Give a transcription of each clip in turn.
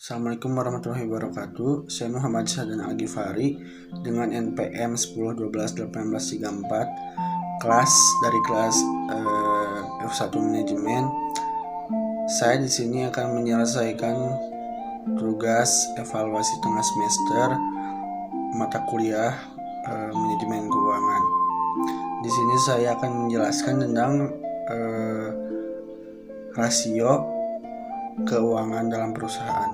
Assalamualaikum warahmatullahi wabarakatuh. Saya Muhammad Syahdan Al-Ghifari dengan NPM 10121834 dari kelas F1 Manajemen. Saya di sini akan menyelesaikan tugas evaluasi tengah semester mata kuliah manajemen keuangan. Di sini saya akan menjelaskan tentang rasio keuangan dalam perusahaan.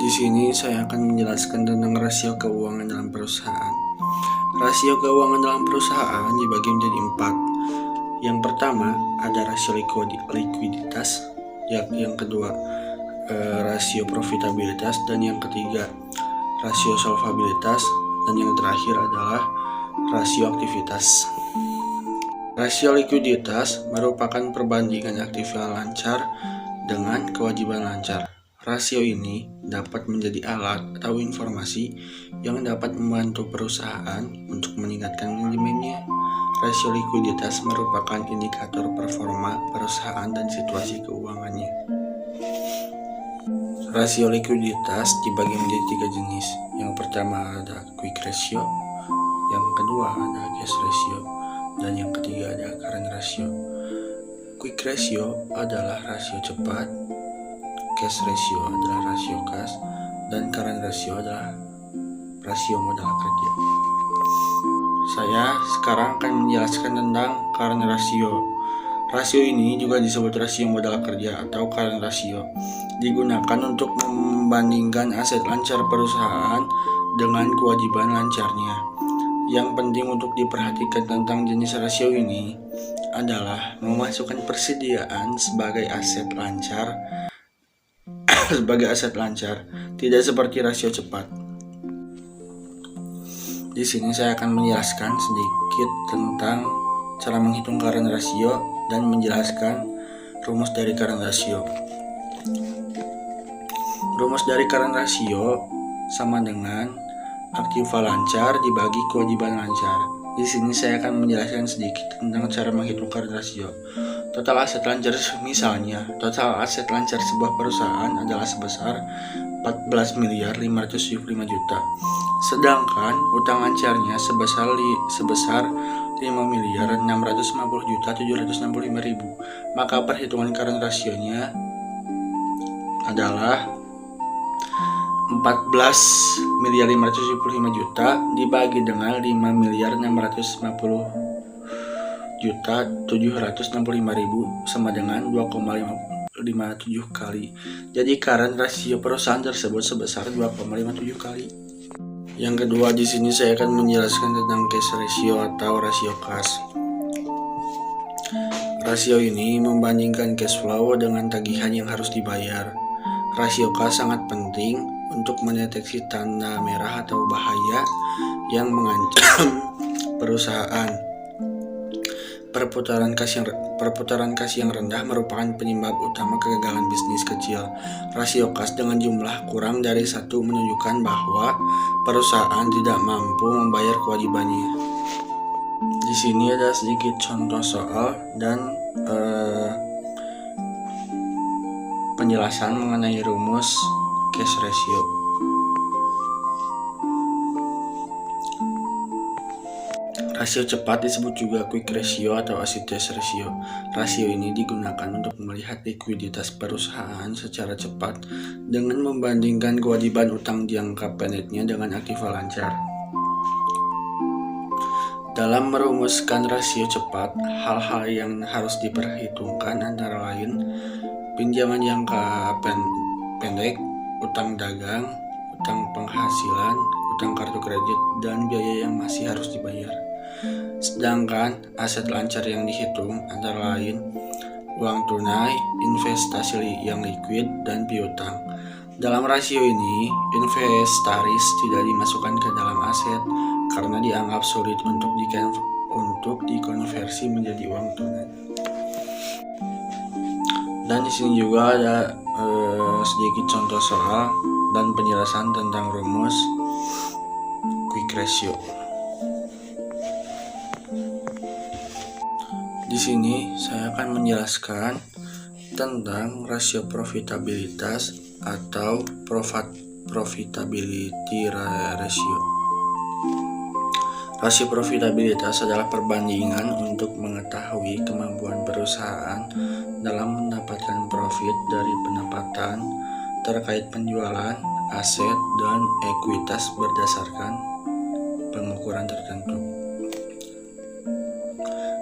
Di sini saya akan menjelaskan tentang rasio keuangan dalam perusahaan. Rasio keuangan dalam perusahaan dibagi menjadi 4. Yang pertama ada rasio likuiditas, yang kedua rasio profitabilitas, dan yang ketiga rasio solvabilitas, dan yang terakhir adalah rasio aktivitas. Rasio likuiditas merupakan perbandingan aktiva lancar dengan kewajiban lancar. Rasio ini dapat menjadi alat atau informasi yang dapat membantu perusahaan untuk meningkatkan manajemennya. Rasio likuiditas merupakan indikator performa perusahaan dan situasi keuangannya. Rasio likuiditas dibagi menjadi 3 jenis. Yang pertama ada quick ratio, yang kedua ada cash ratio, dan yang ketiga ada current ratio. Quick ratio adalah rasio cepat, cash ratio adalah rasio kas, dan current ratio adalah rasio modal kerja. Saya sekarang akan menjelaskan tentang current ratio. Rasio ini juga disebut rasio modal kerja atau current ratio. Digunakan untuk membandingkan aset lancar perusahaan dengan kewajiban lancarnya. Yang penting untuk diperhatikan tentang jenis rasio ini adalah memasukkan persediaan sebagai aset lancar tidak seperti rasio cepat. Di sini saya akan menjelaskan sedikit tentang cara menghitung current ratio dan menjelaskan rumus dari current ratio. Rumus dari current ratio sama dengan aktiva lancar dibagi kewajiban lancar. Di sini saya akan menjelaskan sedikit tentang cara menghitung current ratio. Total aset lancar, misalnya total aset lancar sebuah perusahaan adalah sebesar 14.575.000.000, sedangkan utang lancarnya sebesar 5.650.765.000. Maka perhitungan current rasionya adalah 14.575.000.000 dibagi dengan 5.650.765.000 sama dengan 2,57 kali. Jadi current rasio perusahaan tersebut sebesar 2,57 kali. Yang kedua, di sini saya akan menjelaskan tentang cash ratio atau rasio kas. Rasio ini membandingkan cash flow dengan tagihan yang harus dibayar. Rasio kas sangat penting untuk mendeteksi tanda merah atau bahaya yang mengancam perusahaan. Perputaran kas yang rendah merupakan penyebab utama kegagalan bisnis kecil. Rasio kas dengan jumlah kurang dari 1 menunjukkan bahwa perusahaan tidak mampu membayar kewajibannya. Di sini ada sedikit contoh soal dan penjelasan mengenai rumus cash ratio. Rasio cepat disebut juga quick ratio atau acid-test ratio. Rasio ini digunakan untuk melihat likuiditas perusahaan secara cepat dengan membandingkan kewajiban utang jangka pendeknya dengan aktiva lancar. Dalam merumuskan rasio cepat, hal-hal yang harus diperhitungkan antara lain pinjaman jangka pendek, utang dagang, utang penghasilan, utang kartu kredit, dan biaya yang masih harus dibayar. Sedangkan aset lancar yang dihitung antara lain uang tunai, investasi yang liquid, dan piutang. Dalam rasio ini, inventaris tidak dimasukkan ke dalam aset karena dianggap sulit untuk dikonversi menjadi uang tunai. Dan di sini juga ada sedikit contoh soal dan penjelasan tentang rumus quick ratio. Di sini saya akan menjelaskan tentang rasio profitabilitas atau profitability ratio. Rasio profitabilitas adalah perbandingan untuk mengetahui kemampuan perusahaan dalam mendapatkan profit dari pendapatan terkait penjualan, aset, dan ekuitas berdasarkan pengukuran tertentu.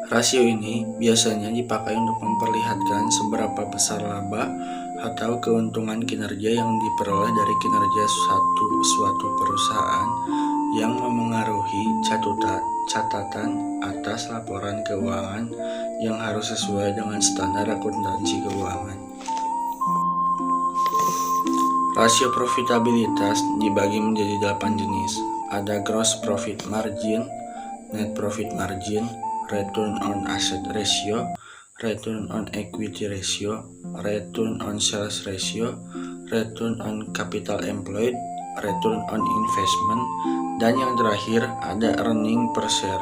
Rasio ini biasanya dipakai untuk memperlihatkan seberapa besar laba atau keuntungan kinerja yang diperoleh dari kinerja suatu perusahaan yang memengaruhi catatan atas laporan keuangan yang harus sesuai dengan standar akuntansi keuangan. Rasio profitabilitas dibagi menjadi 8 jenis. Ada gross profit margin, net profit margin, return on asset ratio, return on equity ratio, return on sales ratio, return on capital employed, return on investment, dan yang terakhir ada earning per share.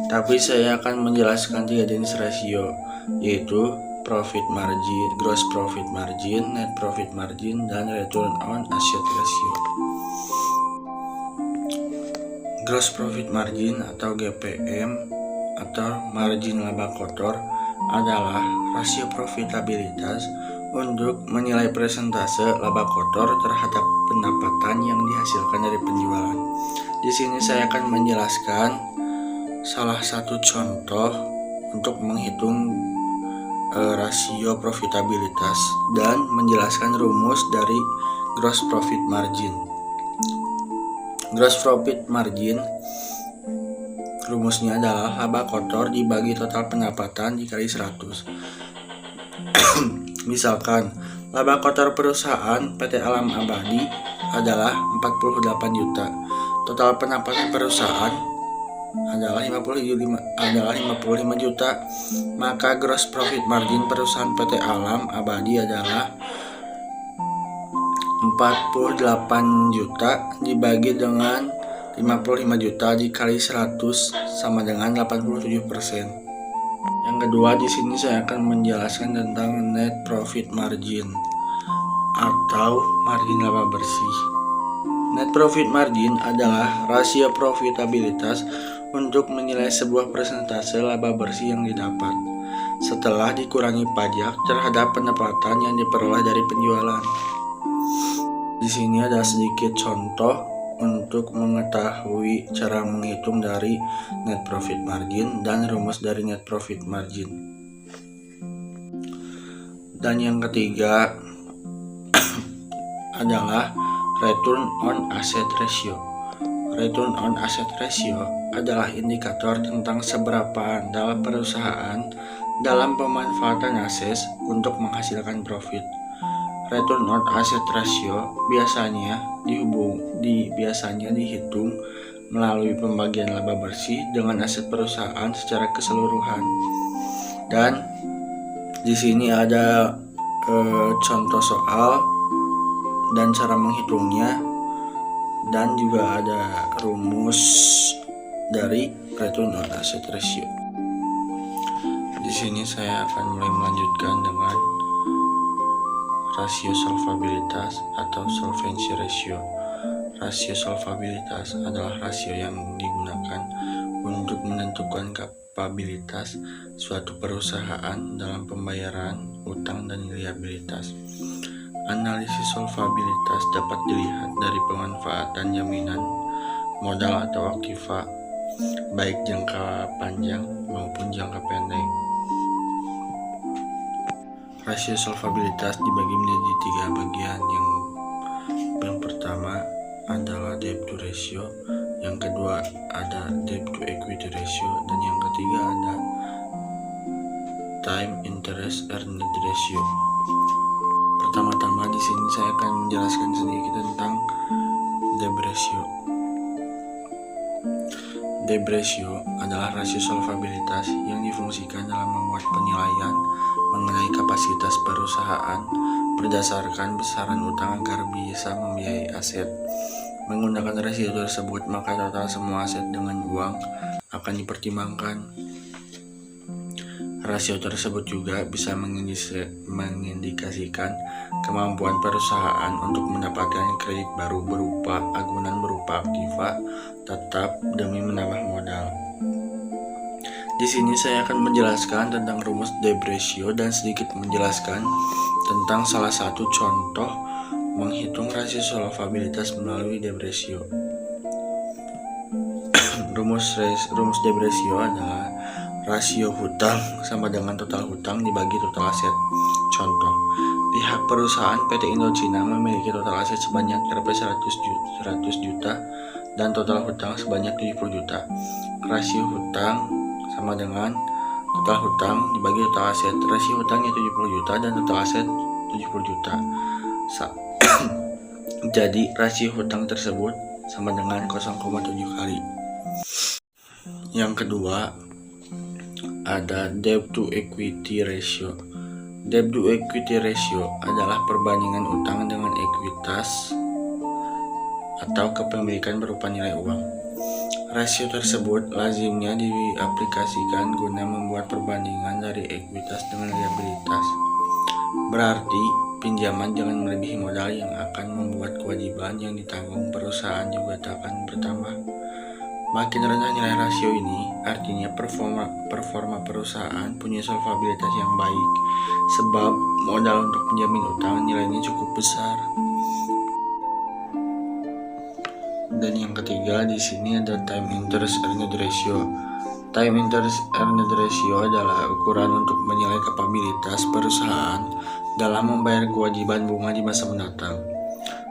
Tapi saya akan menjelaskan 3 jenis rasio, yaitu profit margin, gross profit margin, net profit margin, dan return on asset ratio. Gross profit margin atau GPM atau margin laba kotor adalah rasio profitabilitas untuk menilai persentase laba kotor terhadap pendapatan yang dihasilkan dari penjualan. Di sini saya akan menjelaskan salah satu contoh untuk menghitung rasio profitabilitas dan menjelaskan rumus dari gross profit margin. Gross profit margin rumusnya adalah laba kotor dibagi total pendapatan dikali 100. Misalkan, laba kotor perusahaan PT Alam Abadi adalah 48 juta. Total pendapatan perusahaan adalah 55 juta. Maka gross profit margin perusahaan PT Alam Abadi adalah 48 juta dibagi dengan 55 juta dikali 100 sama dengan 87%. Yang kedua, di sini saya akan menjelaskan tentang net profit margin atau margin laba bersih. Net profit margin adalah rasio profitabilitas untuk menilai sebuah persentase laba bersih yang didapat setelah dikurangi pajak terhadap pendapatan yang diperoleh dari penjualan. Di sini ada sedikit contoh untuk mengetahui cara menghitung dari net profit margin dan rumus dari net profit margin. Dan yang ketiga adalah return on asset ratio. Return on asset ratio adalah indikator tentang seberapa andal perusahaan dalam pemanfaatan aset untuk menghasilkan profit. Return on asset ratio biasanya dihitung melalui pembagian laba bersih dengan aset perusahaan secara keseluruhan. Dan di sini ada contoh soal dan cara menghitungnya, dan juga ada rumus dari return on asset ratio. Di sini saya akan mulai melanjutkan dengan rasio solvabilitas atau solvency ratio. Rasio solvabilitas adalah rasio yang digunakan untuk menentukan kapabilitas suatu perusahaan dalam pembayaran utang dan liabilitas. Analisis solvabilitas dapat dilihat dari pemanfaatan jaminan modal atau aktiva, baik jangka panjang maupun jangka pendek. Rasio solvabilitas dibagi menjadi 3 bagian. Yang pertama adalah debt to ratio, yang kedua ada debt to equity ratio, dan yang ketiga ada time interest earned ratio. Pertama-tama di sini saya akan menjelaskan sedikit tentang debt ratio. Debt ratio adalah rasio solvabilitas yang difungsikan dalam membuat penilaian mengenai kapasitas perusahaan berdasarkan besaran utang agar bisa membiayai aset. Menggunakan rasio tersebut, maka total semua aset dengan uang akan dipertimbangkan. Rasio tersebut juga bisa mengindikasikan kemampuan perusahaan untuk mendapatkan kredit baru berupa agunan berupa aktiva tetap demi menambah modal. Di sini saya akan menjelaskan tentang rumus debt ratio dan sedikit menjelaskan tentang salah satu contoh menghitung rasio solvabilitas melalui debt ratio. Rumus debt ratio adalah rasio hutang sama dengan total hutang dibagi total aset. Contoh, pihak perusahaan PT Indochina memiliki total aset sebanyak Rp 100 juta dan total hutang sebanyak 70 juta. Rasio hutang sama dengan total hutang dibagi total aset. Rasio hutangnya 70 juta dan total aset 70 juta. Jadi rasio hutang tersebut sama dengan 0,7 kali. Yang kedua ada debt to equity ratio. Debt to equity ratio adalah perbandingan utang dengan ekuitas atau kepemilikan berupa nilai uang. Rasio tersebut lazimnya diaplikasikan guna membuat perbandingan dari ekuitas dengan liabilitas. Berarti pinjaman jangan melebihi modal yang akan membuat kewajiban yang ditanggung perusahaan juga akan bertambah. Makin rendah nilai rasio ini, artinya performa perusahaan punya solvabilitas yang baik, sebab modal untuk penjamin utang nilainya cukup besar. Dan yang ketiga di sini ada time interest earned ratio. Time interest earned ratio adalah ukuran untuk menilai kapabilitas perusahaan dalam membayar kewajiban bunga di masa mendatang.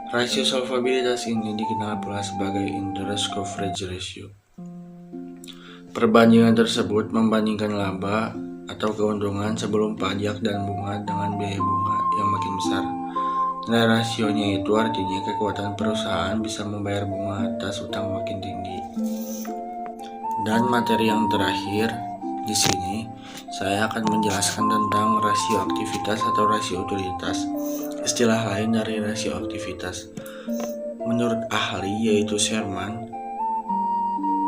Rasio solvabilitas ini dikenal pula sebagai interest coverage ratio. Perbandingan tersebut membandingkan laba atau keuntungan sebelum pajak dan bunga dengan biaya bunga yang makin besar. Nilai rasionya itu artinya kekuatan perusahaan bisa membayar bunga atas utang makin tinggi. Dan materi yang terakhir di sini saya akan menjelaskan tentang rasio aktivitas atau rasio utilitas. Istilah lain dari rasio aktivitas. Menurut ahli yaitu Sherman,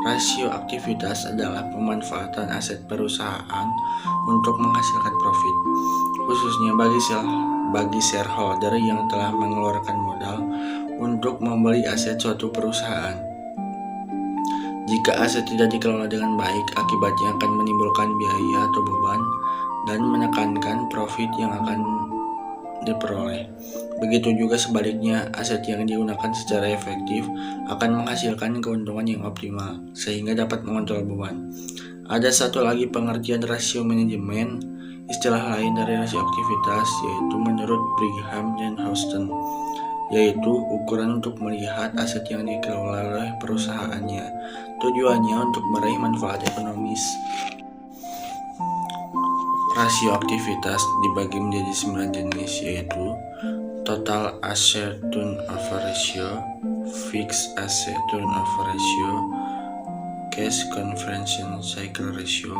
rasio aktivitas adalah pemanfaatan aset perusahaan untuk menghasilkan profit, khususnya bagi shareholder yang telah mengeluarkan modal untuk membeli aset suatu perusahaan. Jika aset tidak dikelola dengan baik, akibatnya akan menimbulkan biaya atau beban dan menekankan profit yang akan diperoleh. Begitu juga sebaliknya, aset yang digunakan secara efektif akan menghasilkan keuntungan yang optimal sehingga dapat mengontrol beban. Ada satu lagi pengertian rasio manajemen, istilah lain dari rasio aktivitas, yaitu menurut Brigham dan Houston, yaitu ukuran untuk melihat aset yang dikelola oleh perusahaannya. Tujuannya untuk meraih manfaat ekonomis. Rasio aktivitas dibagi menjadi 9 jenis, yaitu total asset turnover ratio, fixed asset turnover ratio, cash conversion cycle ratio,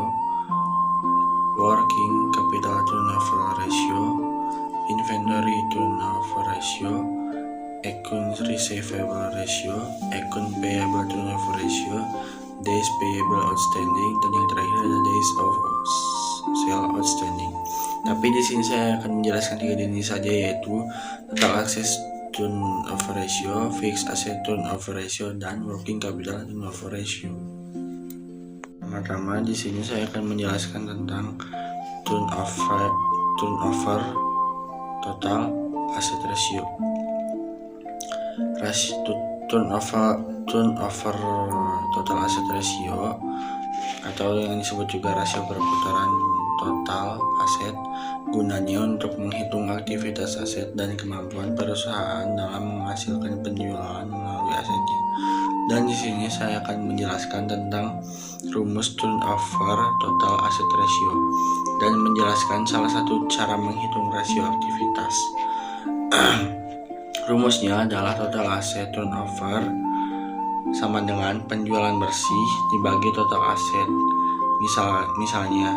working capital turnover ratio, inventory turnover ratio, account receivable ratio, account payable turnover ratio, days payable outstanding, dan yang terakhir ada days of sale outstanding. Tapi di sini saya akan menjelaskan 3 jenis saja, yaitu total asset turnover ratio, fixed asset turnover ratio, dan working capital turnover ratio. Pertama, di sini saya akan menjelaskan tentang turnover total asset ratio. Turnover total asset ratio atau yang disebut juga rasio perputaran total aset, gunanya untuk menghitung aktivitas aset dan kemampuan perusahaan dalam menghasilkan penjualan melalui asetnya. Dan di sini saya akan menjelaskan tentang rumus turnover total asset ratio dan menjelaskan salah satu cara menghitung rasio aktivitas. Rumusnya adalah total asset turnover sama dengan penjualan bersih dibagi total aset. Misalnya,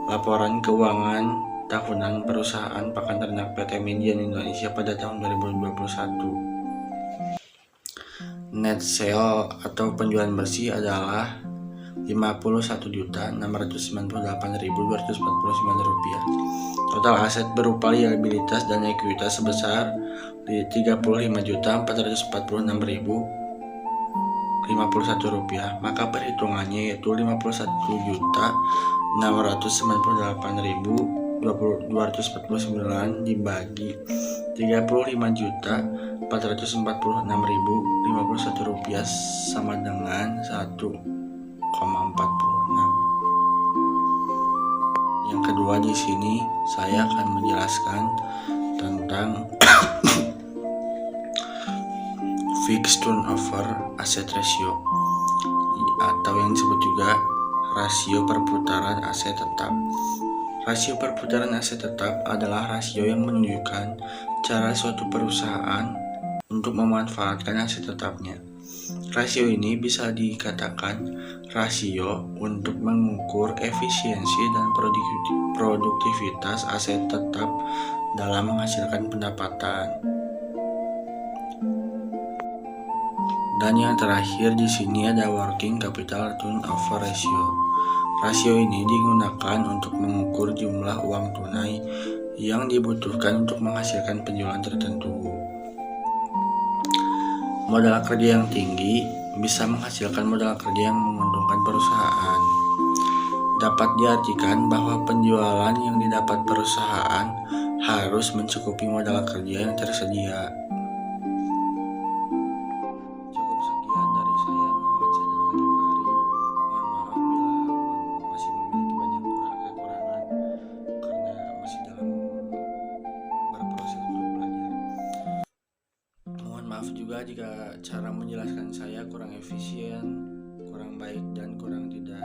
laporan keuangan tahunan perusahaan pakan ternak PT Median Indonesia pada tahun 2021. Net sale atau penjualan bersih adalah Rp51.698.249. Total aset berupa liabilitas dan ekuitas sebesar Rp35.446.051. Maka perhitungannya yaitu Rp51.698.249 dibagi Rp35.446.051 sama dengan 1,46. Yang kedua, di sini saya akan menjelaskan tentang fixed turnover asset ratio atau yang disebut juga rasio perputaran aset tetap. Rasio perputaran aset tetap adalah rasio yang menunjukkan cara suatu perusahaan untuk memanfaatkan aset tetapnya. Rasio ini bisa dikatakan rasio untuk mengukur efisiensi dan produktivitas aset tetap dalam menghasilkan pendapatan. Dan yang terakhir di sini ada working capital turnover ratio. Rasio ini digunakan untuk mengukur jumlah uang tunai yang dibutuhkan untuk menghasilkan penjualan tertentu. Modal kerja yang tinggi bisa menghasilkan modal kerja yang menguntungkan perusahaan. Dapat diartikan bahwa penjualan yang didapat perusahaan harus mencukupi modal kerja yang tersedia. Cukup sekian dari saya, Muhammad Sadar Al-Ghifari. Mohon maaf bila masih memiliki banyak kekurangan karena masih dalam berproses untuk belajar. Mohon maaf juga jika cara menjelaskan saya kurang efisien, kurang baik, dan kurang tidak